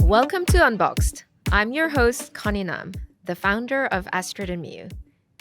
Welcome to Unboxed. I'm your host, Connie Nam, the founder of Astrid Miyu.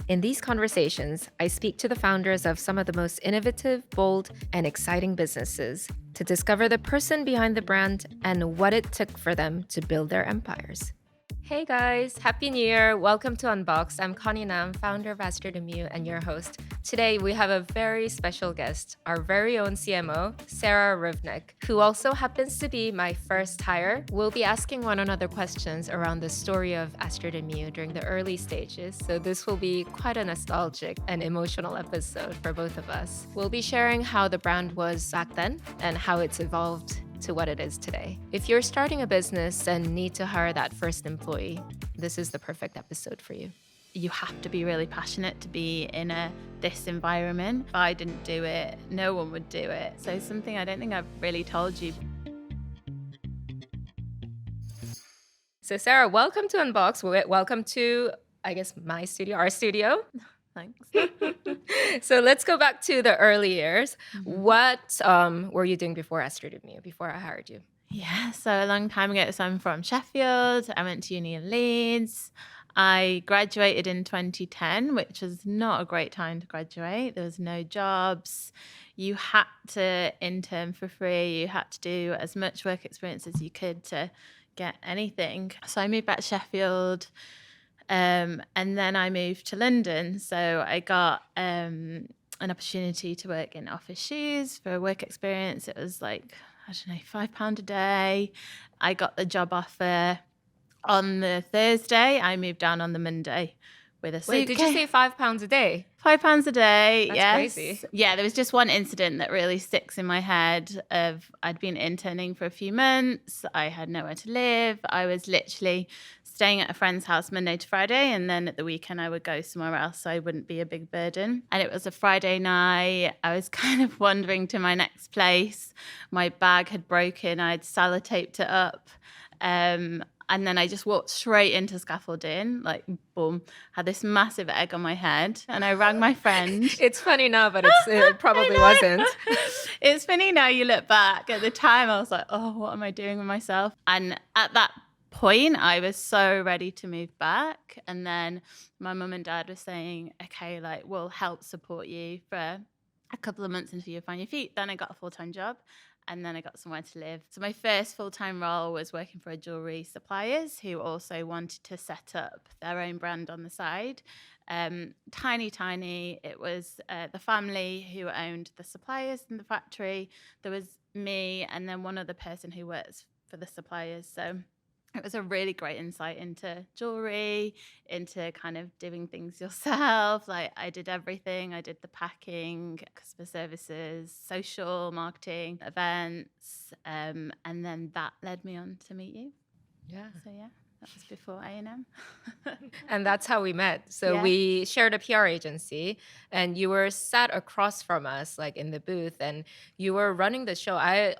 In these conversations, I speak to the founders of some of the most innovative, bold, and exciting businesses to discover the person behind the brand and what it took for them to build their empires. Hey guys, Happy New Year. Welcome to Unboxed. I'm Connie Nam, founder of Astrid Miyu and your host. Today we have a very special guest, our very own CMO, Sarah Hrywnak, who also happens to be my first hire. We'll be asking one another questions around the story of Astrid Miyu during the early stages, so this will be quite a nostalgic and emotional episode for both of us. We'll be sharing how the brand was back then and how it's evolved to what it is today. If you're starting a business and need to hire that first employee, this is the perfect episode for you. You have to be really passionate to be in this environment. If I didn't do it, no one would do it. So something I don't think I've really told you. So Sarah, welcome to Unbox. Welcome to, I guess, my studio, our studio. Thanks. So let's go back to the early years. What were you doing before Astrid Miyu, before I hired you? Yeah, so a long time ago. So I'm from Sheffield. I went to uni in Leeds. I graduated in 2010, which was not a great time to graduate. There was no jobs. You had to intern for free. You had to do as much work experience as you could to get anything. So I moved back to Sheffield. And then I moved to London. So I got an opportunity to work in office shoes for a work experience. It was like, I don't know, £5 a day. I got the job offer on the Thursday. I moved down on the Monday with a suitcase. Wait, did you say £5 a day? £5 a day, That's yes. crazy. Yeah, there was just one incident that really sticks in my head of I'd been interning for a few months. I had nowhere to live. I was literally staying at a friend's house Monday to Friday, and then at the weekend I would go somewhere else so I wouldn't be a big burden. And it was a Friday night. I was kind of wandering to my next place. My bag had broken. I'd sellotaped it up. And then I just walked straight into scaffolding, like, boom, had this massive egg on my head. And I rang my friend. It's funny now, but it probably wasn't. It's funny now you look back. At the time, I was like, oh, what am I doing with myself? And at that point, I was so ready to move back. And then my mum and dad were saying, okay, like, we'll help support you for a couple of months until you find your feet. Then I got a full-time job. And then I got somewhere to live. So my first full-time role was working for a jewellery suppliers who also wanted to set up their own brand on the side. Tiny. It was the family who owned the suppliers in the factory. There was me and then one other person who works for the suppliers. So it was a really great insight into jewelry, into kind of doing things yourself. Like I did everything. I did the packing, customer services, social marketing, events. And then that led me on to meet you. Yeah. So yeah, that was before A&M. And that's how we met. So Yeah. we shared a PR agency and you were sat across from us, like in the booth, and you were running the show. I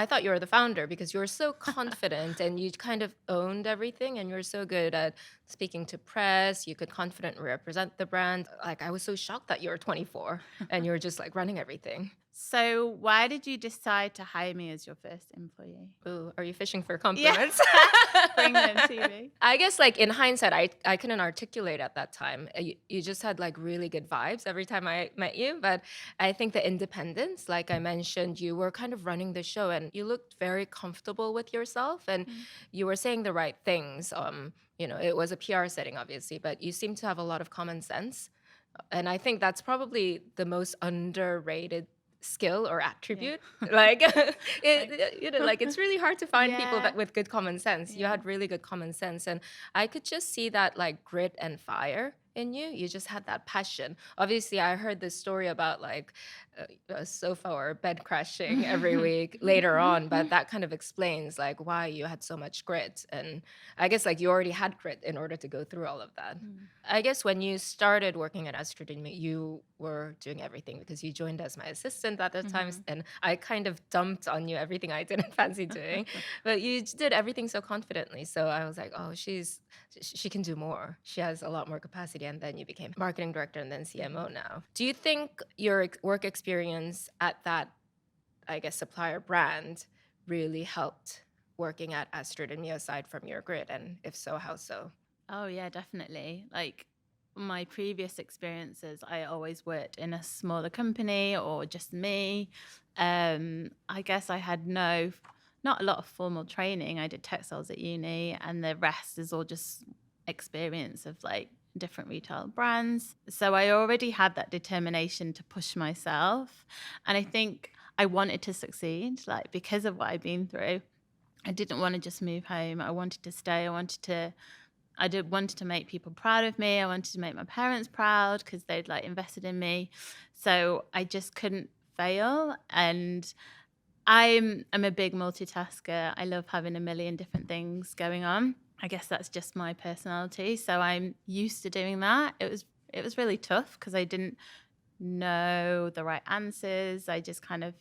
thought you were the founder because you were so confident and you kind of owned everything and you were so good at speaking to press. You could confidently represent the brand. Like I was so shocked that you were 24 and you were just like running everything. So why did you decide to hire me as your first employee? Ooh, are you fishing for compliments? Bring them to me. I guess like in hindsight, I couldn't articulate at that time. You just had like really good vibes every time I met you. But I think the independence, like I mentioned, you were kind of running the show and you looked very comfortable with yourself and you were saying the right things. It was a PR setting, obviously, but you seem to have a lot of common sense. And I think that's probably the most underrated skill or attribute. Like it's really hard to find people that with good common sense. You had really good common sense and I could just see that like grit and fire in you. You just had that passion. Obviously I heard this story about like a sofa or bed crashing every week later on, but that kind of explains like why you had so much grit. And I guess like you already had grit in order to go through all of that. I guess when you started working at Astrid Miyu, you were doing everything because you joined as my assistant at the time, and I kind of dumped on you everything I didn't fancy doing, but you did everything so confidently. So I was like, oh, she can do more. She has a lot more capacity. And then you became marketing director and then CMO now. Do you think your work experience at that, I guess, supplier brand really helped working at Astrid and Miyu aside from your grid? And if so, how so? Oh, yeah, definitely. Like my previous experiences, I always worked in a smaller company or just me. I guess I had not a lot of formal training. I did textiles at uni, and the rest is all just experience of like different retail brands. So I already had that determination to push myself. And I think I wanted to succeed, like because of what I've been through. I didn't want to just move home. I wanted to stay. Wanted to make people proud of me. I wanted to make my parents proud because they'd like invested in me. So I just couldn't fail. And I'm a big multitasker. I love having a million different things going on. I guess that's just my personality. So I'm used to doing that. It was really tough because I didn't know the right answers. I just kind of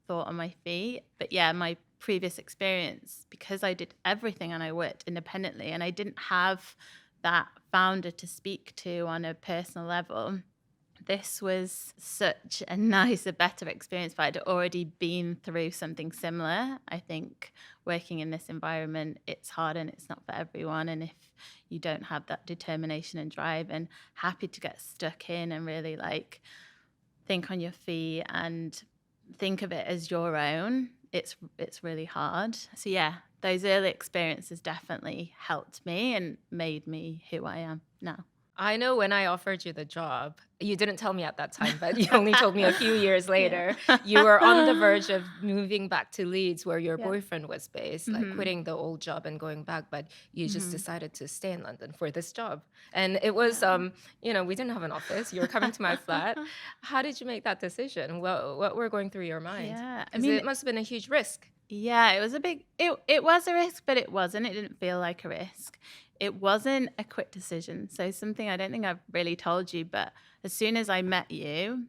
thought on my feet. But yeah, my previous experience, because I did everything and I worked independently and I didn't have that founder to speak to on a personal level, this was such a nice, a better experience. But I'd already been through something similar. I think working in this environment, it's hard and it's not for everyone. And if you don't have that determination and drive and happy to get stuck in and really like think on your feet and think of it as your own, it's really hard. So yeah, those early experiences definitely helped me and made me who I am now. I know when I offered you the job, you didn't tell me at that time, but you only told me a few years Yeah. later, you were on the verge of moving back to Leeds where your Yeah. boyfriend was based, like Mhm. quitting the old job and going back, but you just Mhm. decided to stay in London for this job. And it was, Yeah. we didn't have an office. You were coming to my flat. How did you make that decision? What were going through your mind? Yeah. I Because mean, it must have been a huge risk. yeah, it was a risk, but it wasn't. It didn't feel like a risk. It wasn't a quick decision. So something I don't think I've really told you, but as soon as I met you,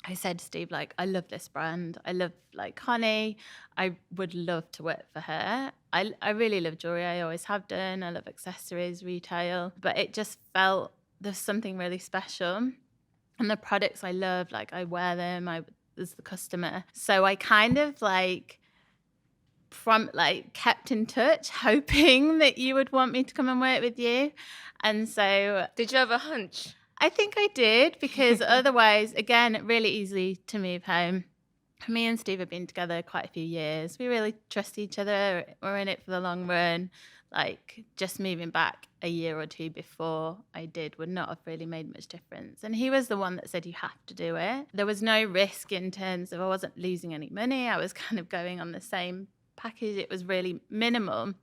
I said to Steve, like, I love this brand. I love like Connie. I would love to work for her. I really love jewelry. I always have done. I love accessories, retail. But it just felt there's something really special. And the products I love, like I wear them, I as the customer. So I kind of like from like kept in touch, hoping that you would want me to come and work with you. And so Did you have a hunch? I think I did, because otherwise, again, really easy to move home. Me and Steve have been together quite a few years. We really trust each other. We're in it for the long run. Like just moving back a year or two before I did would not have really made much difference. And he was the one that said, you have to do it. There was no risk in terms of I wasn't losing any money. I was kind of going on the same package. It was really minimal.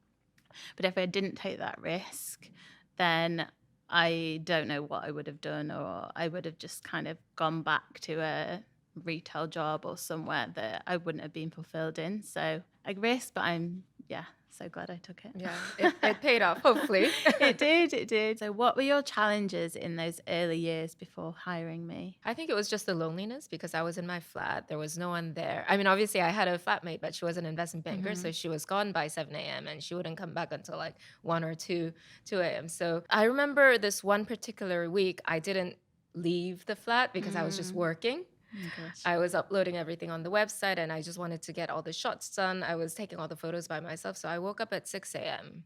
But if I didn't take that risk, then I don't know what I would have done, or I would have just kind of gone back to a retail job or somewhere that I wouldn't have been fulfilled in. So I risked, but I'm, yeah, so glad I took it. Yeah, it paid off, hopefully. It did. So what were your challenges in those early years before hiring me? I think it was just the loneliness because I was in my flat. There was no one there. I mean, obviously, I had a flatmate, but she was an investment banker. So she was gone by 7 a.m. and she wouldn't come back until like 1 or 2 a.m. So I remember this one particular week, I didn't leave the flat because I was just working. Oh gosh. I was uploading everything on the website and I just wanted to get all the shots done. I was taking all the photos by myself. So I woke up at 6 a.m.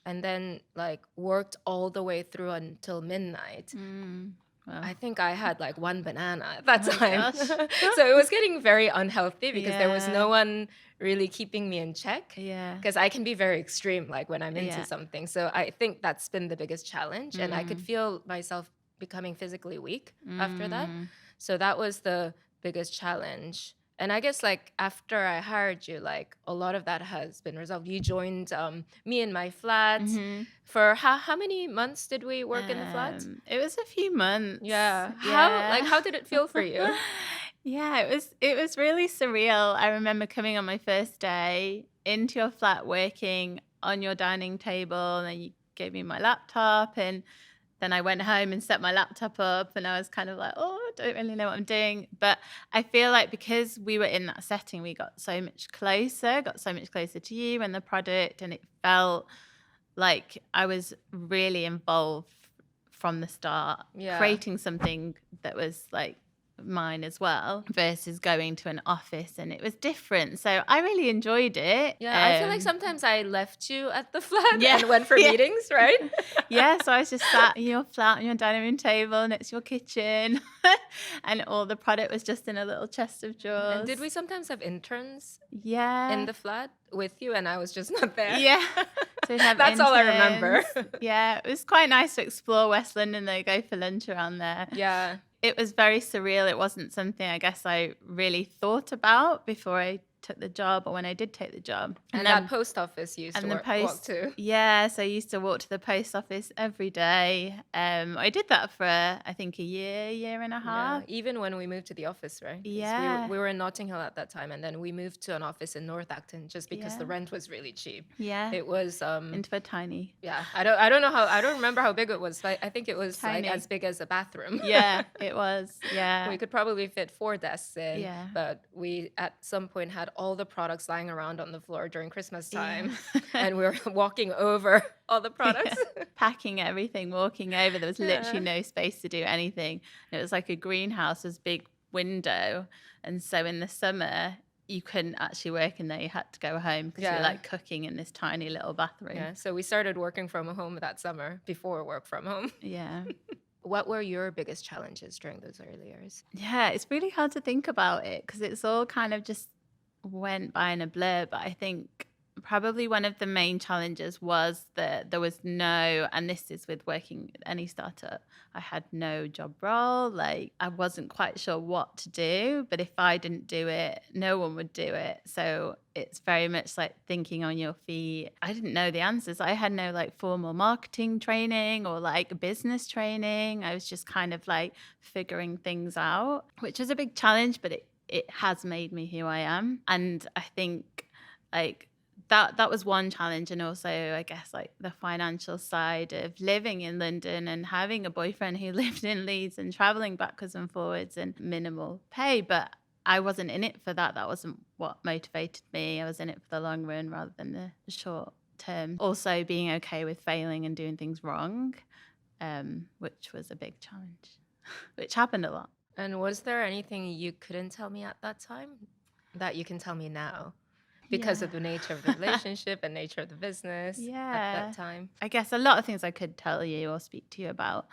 and then like worked all the way through until midnight. Wow. I think I had like one banana at that Oh my time. gosh. So it was getting very unhealthy because there was Yeah. no one really keeping me in check. Yeah. Because I can be very extreme, like when I'm into Yeah. something. So I think that's been the biggest challenge. And I could feel myself becoming physically weak after that. So that was the biggest challenge. And I guess like after I hired you, like a lot of that has been resolved. You joined me in my flat. For how many months did we work in the flat? It was a few months. Yeah. Yeah. How did it feel for you? Yeah, it was really surreal. I remember coming on my first day into your flat, working on your dining table, and then you gave me my laptop, and then I went home and set my laptop up, and I was kind of like, oh, I don't really know what I'm doing. But I feel like because we were in that setting, we got so much closer to you and the product, and it felt like I was really involved from the start, Yeah. creating something that was like mine as well, versus going to an office, and it was different. So I really enjoyed it. Yeah, I feel like sometimes I left you at the flat Yeah, and went for yeah. meetings, right? Yeah, so I was just sat in your flat on your dining room table next to your kitchen, and all the product was just in a little chest of And did drawers. we sometimes have interns in Yeah, the flat with you and I was just not there? yeah. So we'd have That's all I remember. interns. Yeah, it was quite nice to explore West London. They go for lunch around there. Yeah. It was very surreal. It wasn't something I guess I really thought about before I took the job, or when I did take the job. And that post office you used to and the walk to. yeah, so I used to walk to the post office every day. I did that for I think a year and a Yeah, half. even when we moved to the office, right? 'Cause Yeah, we were in Notting Hill at that time, and then we moved to an office in North Acton just because the yeah, rent was really cheap. yeah. It was Into a tiny, yeah, I don't know how, I don't remember how big it was. I think it was like tiny. as big as a bathroom. Yeah, it was. We Yeah, could probably fit 4 desks in, yeah, but we at some point had all the products lying around on the floor during Christmas time, yeah. and we were walking over all the products. Yeah. Packing everything, walking over. There was literally Yeah. no space to do anything. And it was like a greenhouse, this big window. And so in the summer, you couldn't actually work in there. You had to go home because you were Yeah. like cooking in this tiny little bathroom. Yeah, so we started working from home that summer before work from home. Yeah. What were your biggest challenges during those early years? Yeah, it's really hard to think about it because it's all kind of just went by in a blur. But I think probably one of the main challenges was that there was no, and this is with working at any startup, I had no job role. Like I wasn't quite sure what to do, but if I didn't do it, no one would do it. So it's very much like thinking on your feet. I didn't know the answers. I had no like formal marketing training or like business training. I was just kind of like figuring things out, which was a big challenge, but it has made me who I am. And I think like that was one challenge. And also I guess like the financial side of living in London and having a boyfriend who lived in Leeds and traveling backwards and forwards and minimal pay. But I wasn't in it for that. That wasn't what motivated me. I was in it for the long run rather than the short term. Also being okay with failing and doing things wrong, which was a big challenge, which happened a lot. And was there anything you couldn't tell me at that time that you can tell me now because of the nature of the relationship and nature of the business at Yeah. that time? I guess a lot of things I could tell you or speak to you about.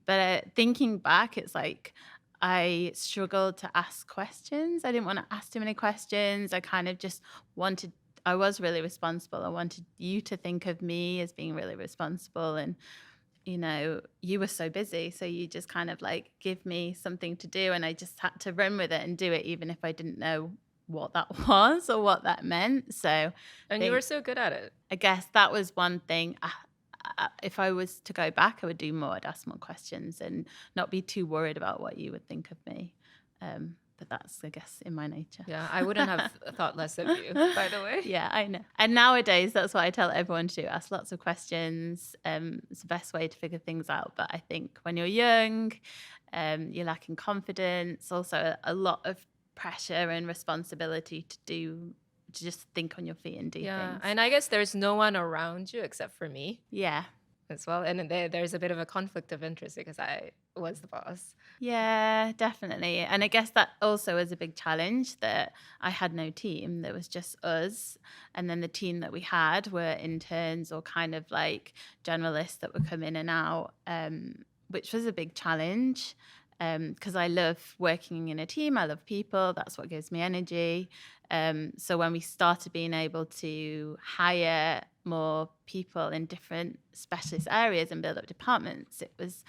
But thinking back, it's like I struggled to ask questions. I didn't want to ask too many questions. I kind of just wanted, I was really responsible. I wanted you to think of me as being really responsible. And, you know, you were so busy. So you just kind of like give me something to do. And I just had to run with it and do it, even if I didn't know what that was or what that meant. So And you were so good at it. I guess that was one thing. If I was to go back, I would do more. I'd ask more questions and not be too worried about what you would think of me. But that's, I guess, in my nature. Yeah, I wouldn't have thought less of you, by the way. Yeah, I know. And nowadays, that's what I tell everyone to do. Ask lots of questions. It's the best way to figure things out. But I think when you're young, you're lacking confidence. Also, a lot of pressure and responsibility to just think on your feet and do things. And I guess there's no one around you except for me Yeah. as well. And there's a bit of a conflict of interest because I was the boss. Yeah, definitely. And I guess that also was a big challenge that I had no team. There was just us. And then the team that we had were interns or kind of like generalists that would come in and out, which was a big challenge. Because I love working in a team. I love people. That's what gives me energy. So when we started being able to hire more people in different specialist areas and build up departments, it was,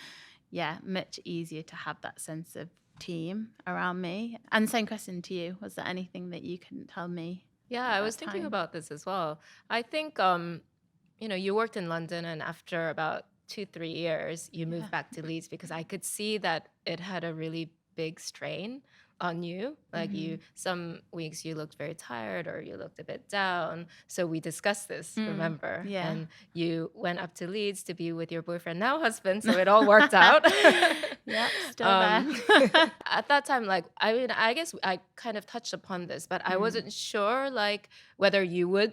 much easier to have that sense of team around me. And same question to you. Was there anything that you couldn't tell me? Yeah, at I was that thinking time? about this as well. I think, you worked in London, and after about 2-3 years, you moved Yeah. back to Leeds because I could see that it had a really big strain on you. Like some weeks you looked very tired or you looked a bit down. So we discussed this, remember? Yeah. And you went up to Leeds to be with your boyfriend, now husband. So it all worked out. Yeah, still there. At that time, like, I mean, I guess I kind of touched upon this, but I wasn't sure, like, whether you would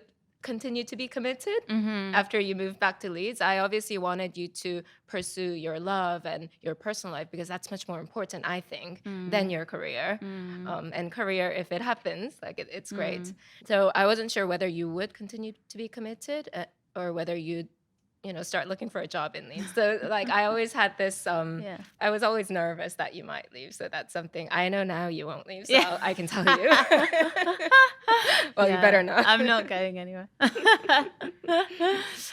continue to be committed Mm-hmm. after you moved back to Leeds. I obviously wanted you to pursue your love and your personal life because that's much more important, I think, than your career. And career, if it happens, like it's great. So I wasn't sure whether you would continue to be committed or whether you'd start looking for a job in Leeds. So like I always had this Yeah. I was always nervous that you might leave. So that's something I know now you won't leave. So Yeah. I can tell you. Well, you better not. I'm not going anywhere.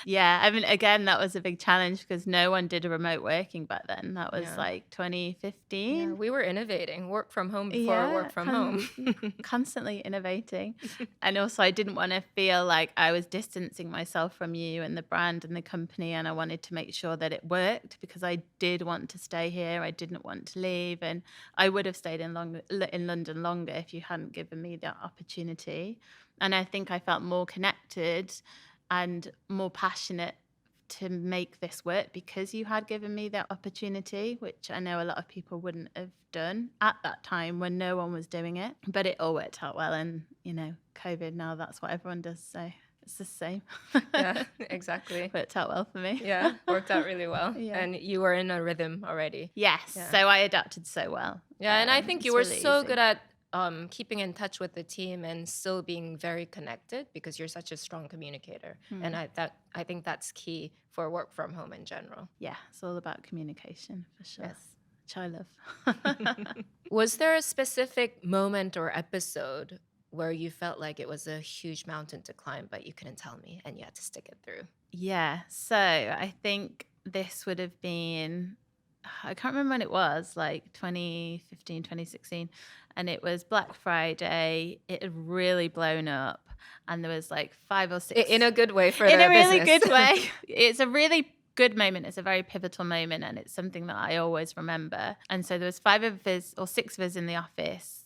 Yeah, I mean, again, that was a big challenge because no one did a remote working back then. That was like 2015. Yeah, we were innovating, work from home before work from home. Constantly innovating. And also I didn't want to feel like I was distancing myself from you and the brand and the company, and I wanted to make sure that it worked because I did want to stay here. I didn't want to leave, and I would have stayed in London longer if you hadn't given me that opportunity. And I think I felt more connected and more passionate to make this work because you had given me that opportunity, which I know a lot of people wouldn't have done at that time when no one was doing it. But it all worked out well. And, COVID, now that's what everyone does. So it's the same. Yeah, exactly. Worked out well for me. Yeah, worked out really well. Yeah. And you were in a rhythm already. Yes. Yeah. So I adapted so well. Yeah, and I think you it's were really so easy. good at keeping in touch with the team and still being very connected because you're such a strong communicator. And I think that's key for work from home in general. Yeah, it's all about communication for sure. Yes. Which I love. Was there a specific moment or episode where you felt like it was a huge mountain to climb, but you couldn't tell me and you had to stick it through? Yeah, so I think this would have been, I can't remember when it was, like 2015, 2016. And it was Black Friday. It had really blown up. And there was like 5 or 6. In a good way for the In a really business. good way. It's a really good moment. It's a very pivotal moment. And it's something that I always remember. And so there was 5 of us or 6 of us in the office.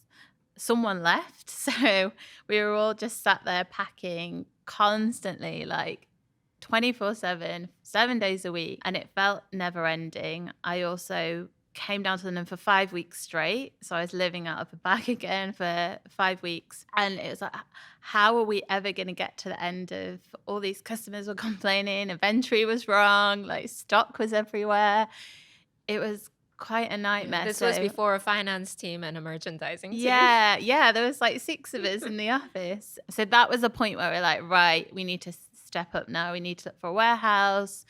Someone left. So we were all just sat there packing constantly, like 24/7, 7 days a week, and it felt never ending. I also came down to London for 5 weeks straight. So I was living out of a bag again for 5 weeks. And it was like, how are we ever going to get to the end of all these customers were complaining, inventory was wrong, like stock was everywhere. It was quite a nightmare. This was before a finance team and a merchandising team. Yeah, there was like 6 of us in the office. So that was a point where we're like, right, we need to step up now. We need to look for a warehouse.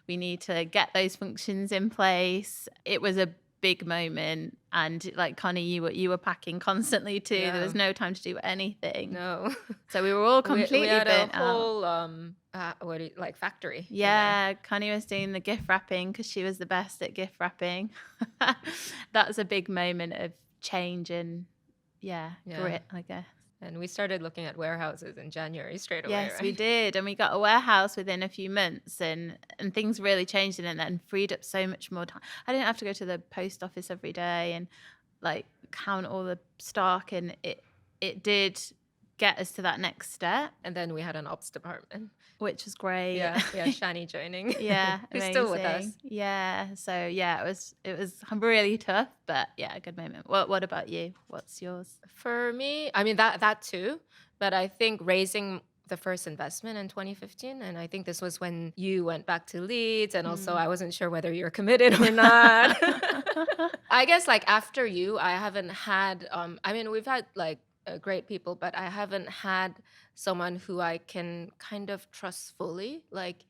We need to get those functions in place. It was a big moment, and like Connie, you were packing constantly too. Yeah. There was no time to do anything. No. So we were all completely we had burnt a whole factory. Yeah, Connie was doing the gift wrapping because she was the best at gift wrapping. That was a big moment of change and grit, I guess. And we started looking at warehouses in January straight away. Yes, right? we did. And we got a warehouse within a few months, and things really changed and then freed up so much more time. I didn't have to go to the post office every day and like count all the stock, and it did get us to that next step. And then we had an ops department. Which was great. Yeah, Shani joining. Yeah, Who's still with us. Yeah, so yeah, it was really tough, but yeah, a good moment. What about you? What's yours? For me, I mean that too, but I think raising the first investment in 2015, and I think this was when you went back to Leeds, and also I wasn't sure whether you're committed or not. I guess like after you, I haven't had. I mean, we've had like great people, but I haven't had someone who I can kind of trust fully. Like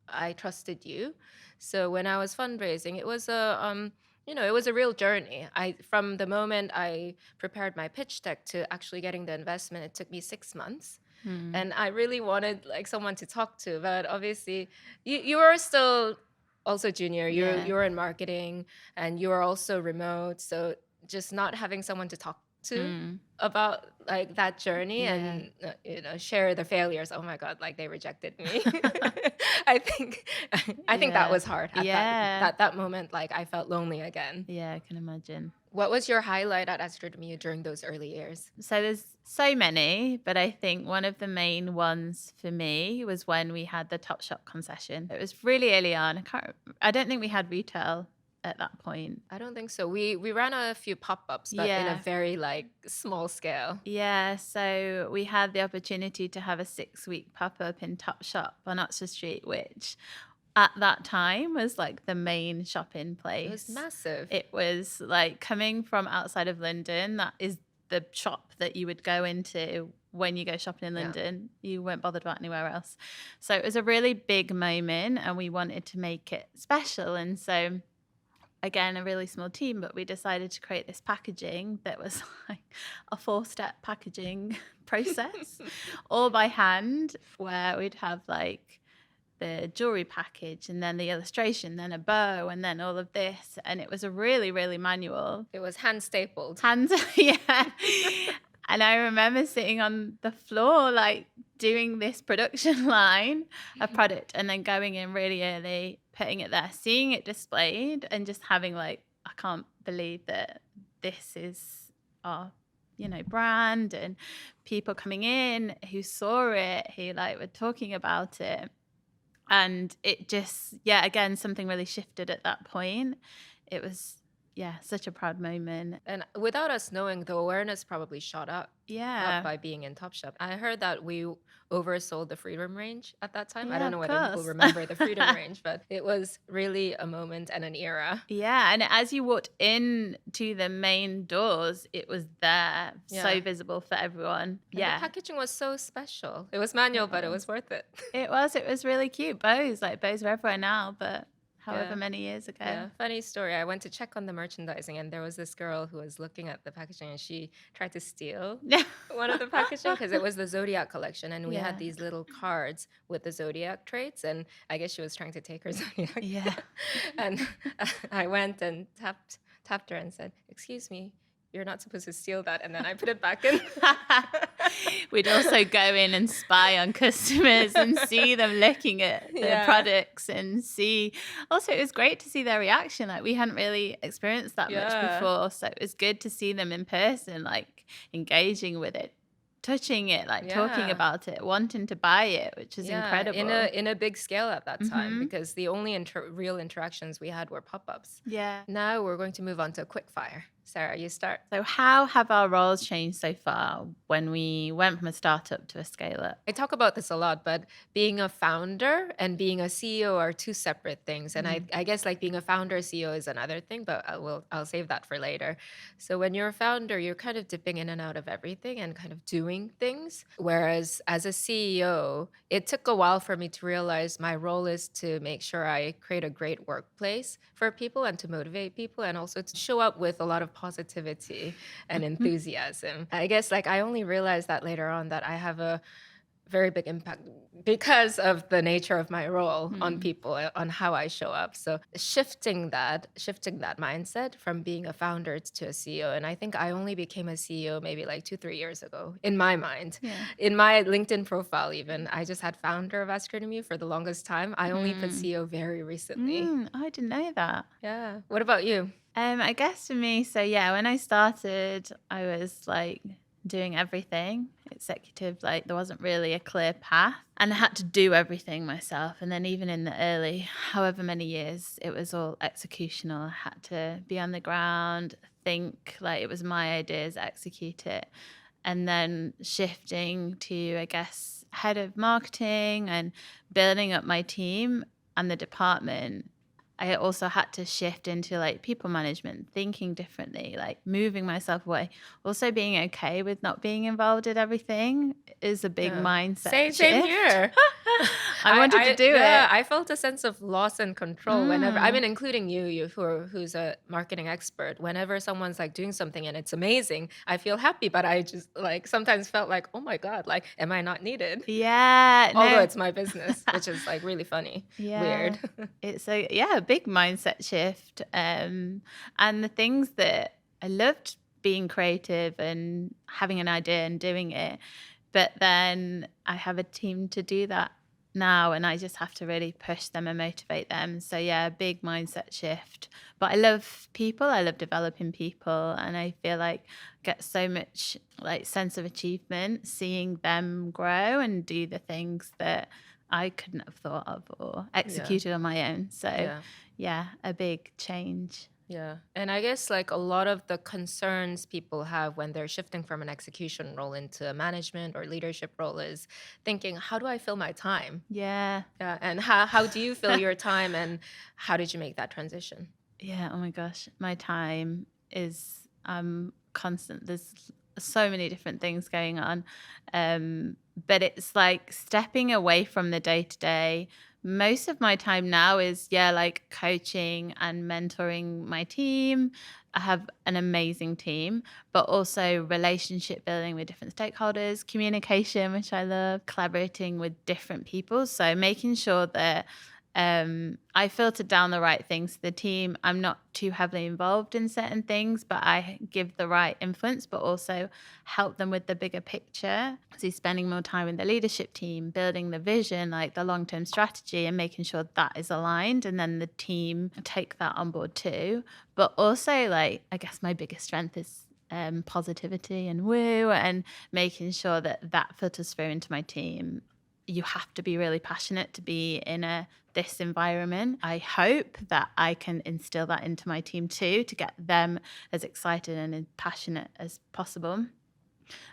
I trusted you. So when I was fundraising, it was it was a real journey. From the moment I prepared my pitch deck to actually getting the investment, it took me 6 months. And I really wanted like someone to talk to, but obviously you were still also junior. You were in marketing and you were also remote. So just not having someone to talk to about like that journey and share the failures. Oh my God, like they rejected me. I think that was hard at that moment. Like I felt lonely again. Yeah, I can imagine. What was your highlight at Astrid Miyu during those early years? So there's so many, but I think one of the main ones for me was when we had the Topshop concession. It was really early on. I don't think we had retail at that point? I don't think so. We ran a few pop-ups, but in a Yeah. very like small scale. Yeah, so we had the opportunity to have a 6-week pop-up in Topshop on Oxford Street, which at that time was like the main shopping It was place. massive. It was like coming from outside of London, that is the shop that you would go into when you go shopping in Yeah. London. You weren't bothered about anywhere else. So it was a really big moment and we wanted to make it special. And so again, a really small team, but we decided to create this packaging that was like a 4-step packaging process, all by hand, where we'd have like the jewelry package and then the illustration, then a bow, and then all of this. And it was a really, really manual. It was hand stapled. Hands, yeah. And I remember sitting on the floor, like doing this production line of product and then going in really early, putting it there, seeing it displayed and just having like, I can't believe that this is our, brand, and people coming in who saw it, who like were talking about it. And it just, yeah, again, something really shifted at that point. It was, yeah, such a proud moment. And without us knowing, the awareness probably shot up Yeah. by being in Topshop. I heard that we oversold the Freedom range at that time. I Yeah, don't know of whether people course. remember the Freedom range, but it was really a moment and an era. Yeah, and as you walked in to the main doors, it was there, Yeah. so visible for everyone. And Yeah, the packaging was so special. It was manual, but it was worth it. it was really cute. Bows are everywhere now, but however Yeah. many years ago. Yeah, funny story. I went to check on the merchandising, and there was this girl who was looking at the packaging, and she tried to steal one of the packaging because it was the Zodiac collection, and we Yeah. had these little cards with the Zodiac traits, and I guess she was trying to take her Zodiac. Yeah. And I went and tapped her and said, "Excuse me, you're not supposed to steal that." And then I put it back in. We'd also go in and spy on customers and see them looking at the Yeah. products and see. Also, it was great to see their reaction. Like we hadn't really experienced that much Yeah. before, so it was good to see them in person, like engaging with it, touching it, like talking Yeah. about it, wanting to buy it, which is incredible. in a big scale at that time, Mhm. because the only real interactions we had were pop-ups. Yeah. Now we're going to move on to quick fire. Sarah, you start. So how have our roles changed so far when we went from a startup to a scale up? I talk about this a lot, but being a founder and being a CEO are two separate things. And I guess like being a founder, CEO is another thing, but I'll save that for later. So when you're a founder, you're kind of dipping in and out of everything and kind of doing things. Whereas as a CEO, it took a while for me to realize my role is to make sure I create a great workplace for people and to motivate people and also to show up with a lot of positivity and enthusiasm. I guess like I only realized that later on that I have a very big impact because of the nature of my role on people, on how I show up. So shifting that mindset from being a founder to a CEO. And I think I only became a CEO maybe like 2-3 years ago in my mind. Yeah. In my LinkedIn profile even, I just had founder of Astrid Miyu for the longest time. I only put CEO very recently. I didn't know that. Yeah. What about you? I guess for me, so yeah, when I started, I was like doing everything executive, like there wasn't really a clear path and I had to do everything myself. And then even in the early, however many years, it was all executional. I had to be on the ground, think like it was my ideas, execute it. And then shifting to, I guess, head of marketing and building up my team and the department, I also had to shift into like people management, thinking differently, like moving myself away. Also being okay with not being involved in everything is a big mindset Same shift. here. I wanted to do it. I felt a sense of loss and control whenever, I mean, including who's a marketing expert. Whenever someone's like doing something and it's amazing, I feel happy, but I just like sometimes felt like, oh my God, like, am I not needed? Yeah. Although it's my business, which is like really funny. Yeah. Weird. It's a big mindset shift. And the things that I loved being creative and having an idea and doing it. But then I have a team to do that now, and I just have to really push them and motivate them. So yeah, big mindset shift. But I love people. I love developing people, and I feel like I get so much like sense of achievement seeing them grow and do the things that I couldn't have thought of or Yeah. executed on my own. So Yeah. yeah, a big change. Yeah. And I guess like a lot of the concerns people have when they're shifting from an execution role into a management or leadership role is thinking, how do I fill my time? Yeah. Yeah. And how do you fill your time, and how did you make that transition? Yeah, oh my gosh, my time is constant. There's so many different things going on. But it's like stepping away from the day to day. Most of my time now is like coaching and mentoring my team. I have an amazing team, but also relationship building with different stakeholders, communication, which I love, collaborating with different people. So making sure that I filter down the right things to the team. I'm not too heavily involved in certain things, but I give the right influence, but also help them with the bigger picture. So spending more time with the leadership team, building the vision, like the long-term strategy, and making sure that is aligned, and then the team take that on board too. But also, like, I guess my biggest strength is positivity and woo, and making sure that that filters through into my team. You have to be really passionate to be in this environment. I hope that I can instill that into my team too, to get them as excited and as passionate as possible.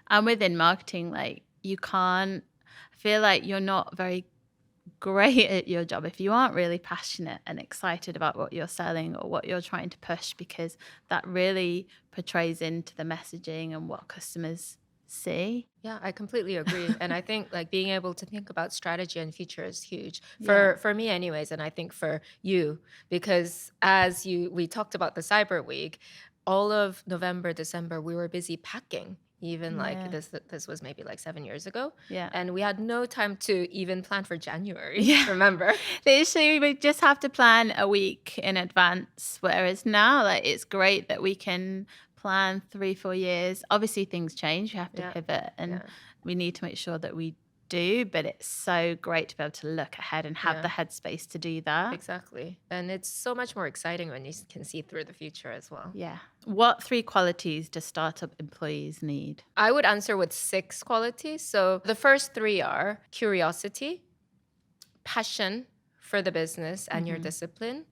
And within marketing, like, you can't feel like you're not very great at your job if you aren't really passionate and excited about what you're selling or what you're trying to push, because that really portrays into the messaging and what customers see. Yeah, I completely agree. And I think like being able to think about strategy and future is huge Yeah. for me anyways, and I think for you, because as we talked about the cyber week, all of November, December we were busy packing. Even like Yeah. this was maybe like 7 years ago, Yeah. and we had no time to even plan for January. Yeah. Remember? Literally, we just have to plan a week in advance. Whereas now, like, it's great that we can plan 3-4 years. Obviously, things change. We have to Yeah. pivot, and Yeah. we need to make sure that we do. But it's so great to be able to look ahead and have Yeah. the headspace to do that. Exactly. And it's so much more exciting when you can see through the future as well. Yeah. What 3 qualities do startup employees need? I would answer with 6 qualities. So the first 3 are curiosity, passion for the business and your discipline,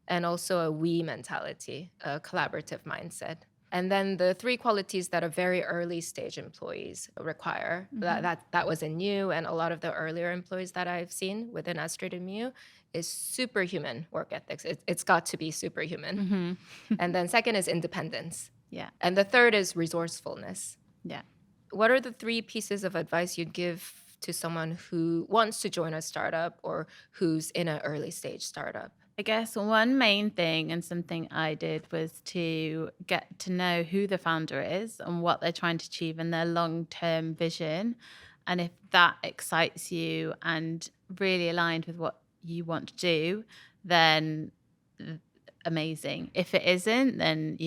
and also a we mentality, a collaborative mindset. And then the 3 qualities that a very early stage employees require, that was in you and a lot of the earlier employees that I've seen within Astrid and Miyu, is superhuman work ethics. It's got to be superhuman. And then second is independence. Yeah. And the third is resourcefulness. Yeah. What are the 3 pieces of advice you'd give to someone who wants to join a startup or who's in an early stage startup? I guess one main thing and something I did was to get to know who the founder is and what they're trying to achieve and their long-term vision. And if that excites you and really aligned with what you want to do, then amazing. If it isn't, then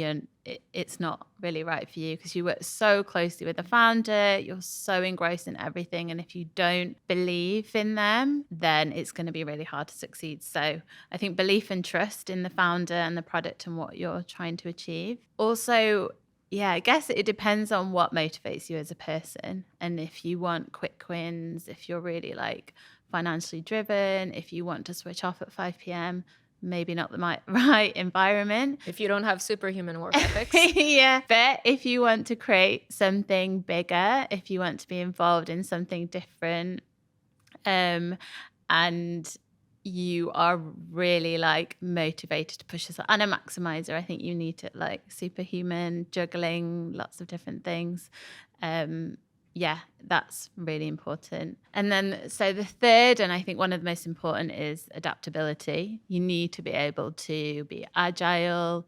it's not really right for you, because you work so closely with the founder, you're so engrossed in everything, and if you don't believe in them, then it's going to be really hard to succeed. So I think belief and trust in the founder and the product and what you're trying to achieve. Also, yeah, I guess it depends on what motivates you as a person, and if you want quick wins, if you're really like financially driven, if you want to switch off at 5 p.m., maybe not the right environment. If you don't have superhuman work ethics. Yeah. But if you want to create something bigger, if you want to be involved in something different, and you are really like motivated to push yourself, and a maximizer, I think you need to like superhuman, juggling lots of different things. Yeah, that's really important. And then, so the third, and I think one of the most important, is adaptability. You need to be able to be agile.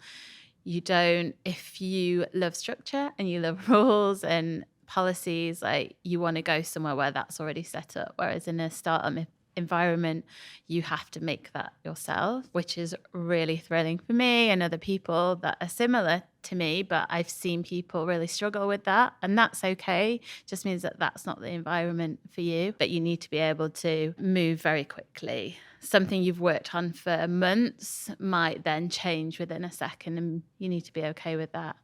If you love structure and you love rules and policies, like, you want to go somewhere where that's already set up. Whereas in a startup, environment, you have to make that yourself, which is really thrilling for me and other people that are similar to me. But I've seen people really struggle with that, and that's okay. Just means that that's not the environment for you, but you need to be able to move very quickly. Something you've worked on for months might then change within a second, and you need to be okay with that,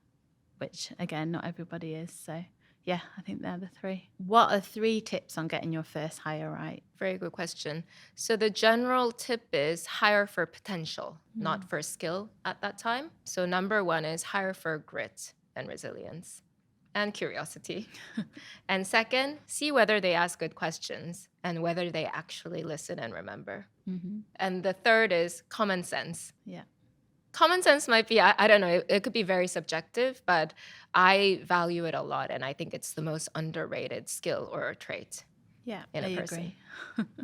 which again, not everybody is. So yeah, I think they're the three. What are 3 tips on getting your first hire right? Very good question. So the general tip is hire for potential, not for skill at that time. So number 1 is hire for grit and resilience and curiosity. And second, see whether they ask good questions and whether they actually listen and remember. And the third is common sense. Yeah. Common sense might be, I don't know, it could be very subjective, but I value it a lot. And I think it's the most underrated skill or a trait Yeah, in I a person. agree.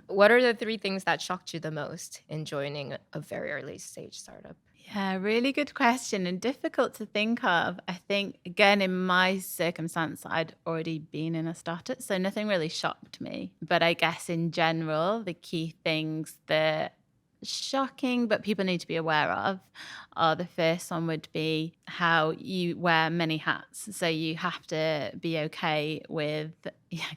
What are the 3 things that shocked you the most in joining a very early stage startup? Yeah, really good question and difficult to think of. I think, again, in my circumstance, I'd already been in a startup, so nothing really shocked me. But I guess in general, the key things that shocking but people need to be aware of are, the first one would be how you wear many hats. So you have to be okay with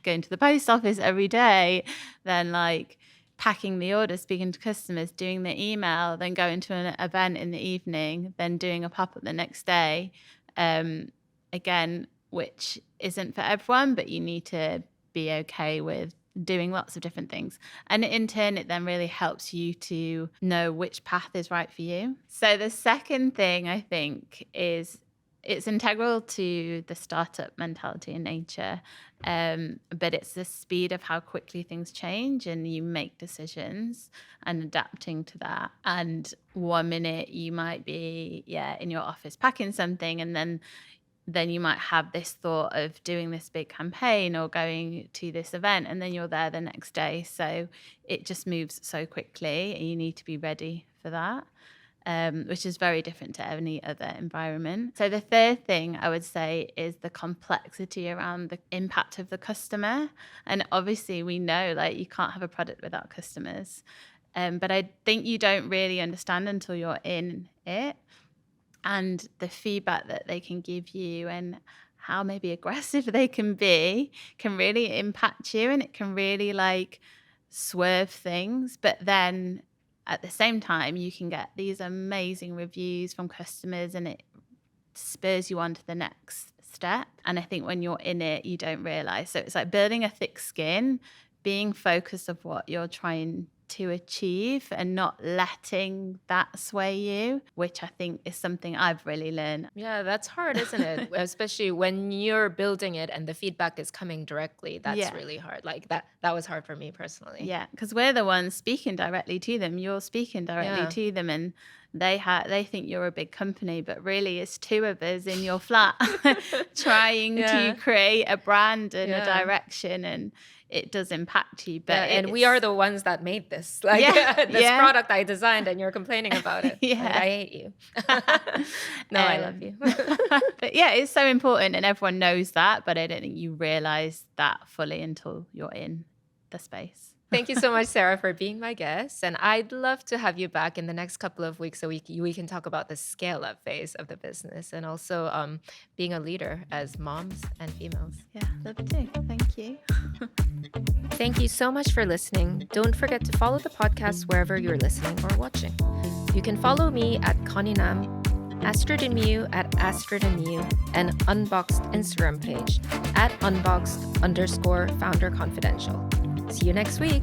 going to the post office every day, then like packing the order, speaking to customers, doing the email, then going to an event in the evening, then doing a pop-up the next day. Again, which isn't for everyone, but you need to be okay with doing lots of different things. And in turn, it then really helps you to know which path is right for you. So the second thing I think is it's integral to the startup mentality and nature, but it's the speed of how quickly things change and you make decisions and adapting to that. And 1 minute you might be in your office packing something, and then you might have this thought of doing this big campaign or going to this event, and then you're there the next day. So it just moves so quickly and you need to be ready for that, which is very different to any other environment. So the third thing I would say is the complexity around the impact of the customer. And obviously we know like you can't have a product without customers. But I think you don't really understand until you're in it. And the feedback that they can give you and how maybe aggressive they can be can really impact you, and it can really like swerve things. But then at the same time, you can get these amazing reviews from customers and it spurs you on to the next step. And I think when you're in it, you don't realize. So it's like building a thick skin, being focused of what you're trying to achieve and not letting that sway you, which I think is something I've really learned. Yeah, that's hard, isn't it? Especially when you're building it and the feedback is coming directly. That's really hard. Like that was hard for me personally. Yeah, because we're the ones speaking directly to them. You're speaking directly to them, and they think you're a big company, but really it's 2 of us in your flat trying to create a brand and a direction, and it does impact you. But and we are the ones that made this. Like this product I designed and you're complaining about it. Like, I hate you. No, I love you. But yeah, it's so important and everyone knows that, but I don't think you realize that fully until you're in the space. Thank you so much, Sarah, for being my guest. And I'd love to have you back in the next couple of weeks so we can talk about the scale-up phase of the business and also being a leader as moms and females. Yeah, love to. Thank you. Thank you so much for listening. Don't forget to follow the podcast wherever you're listening or watching. You can follow me at Connie Nam, Astrid Miyu at Astrid Miyu, and Unboxed Instagram page at Unboxed_Founder Confidential. See you next week.